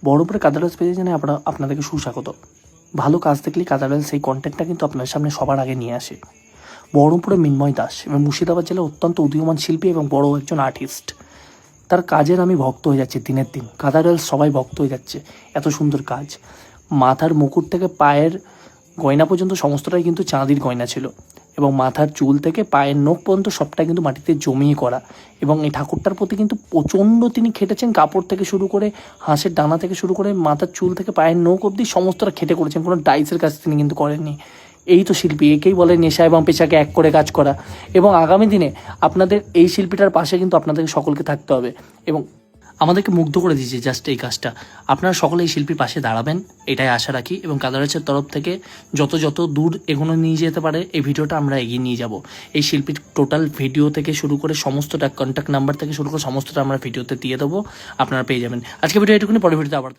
বহরমপুরে কাদারওয়ালস পেজে জানাই আপনাদেরকে সুস্বাগত। ভালো কাজ দেখলেই কাদারওয়ালস সেই কন্টেন্টটা কিন্তু আপনার সামনে সবার আগে নিয়ে আসে। বহরমপুরে মিন্ময় দাস এবং মুর্শিদাবাদ জেলার অত্যন্ত উদীয়মান শিল্পী এবং বড় একজন আর্টিস্ট। তার কাজের আমি ভক্ত হয়ে যাচ্ছি দিনের দিন। কাদারওয়ালস সবাই ভক্ত হয়ে যাচ্ছে, এত সুন্দর কাজ। মাথার মুকুট থেকে পায়ের গয়না পর্যন্ত সমস্তটাই কিন্তু চাঁদির গয়না ছিল, এবং মাথার চুল থেকে পায়ের নখ পর্যন্ত সবটাই কিন্তু মাটিতে জমিয়ে করা। এবং এই ঠাকুরটার প্রতি কিন্তু প্রচণ্ড তিনি খেটেছেন। কাপড় থেকে শুরু করে, হাঁসের ডানা থেকে শুরু করে, মাথার চুল থেকে পায়ের নখ অবধি সমস্তটা খেটে করেছেন, কোনো ডাইসের কাজ তিনি কিন্তু করেননি। এই তো শিল্পী, একেই বলে নেশা এবং পেশাকে এক করে কাজ করা। এবং আগামী দিনে আপনাদের এই শিল্পীটার পাশে কিন্তু আপনাদেরকে সকলকে থাকতে হবে, এবং আমাদেরকে মুগ্ধ করে দিয়েছে জাস্ট এই কাজটা। আপনারা সকলে এই শিল্পীর পাশে দাঁড়াবেন, এটাই আশা রাখি। এবং কাদারওয়ালসের তরফ থেকে যত দূর এগোনো নিয়ে যেতে পারে এই ভিডিওটা আমরা এগিয়ে নিয়ে যাব। এই শিল্পীর টোটাল ভিডিও থেকে শুরু করে সমস্তটা, কন্ট্যাক্ট নাম্বার থেকে শুরু করে সমস্তটা আমরা ভিডিওতে দিয়ে দেবো, আপনারা পেয়ে যাবেন। আজকে ভিডিও এটুকুনি, পরে ভিডিওতে আবার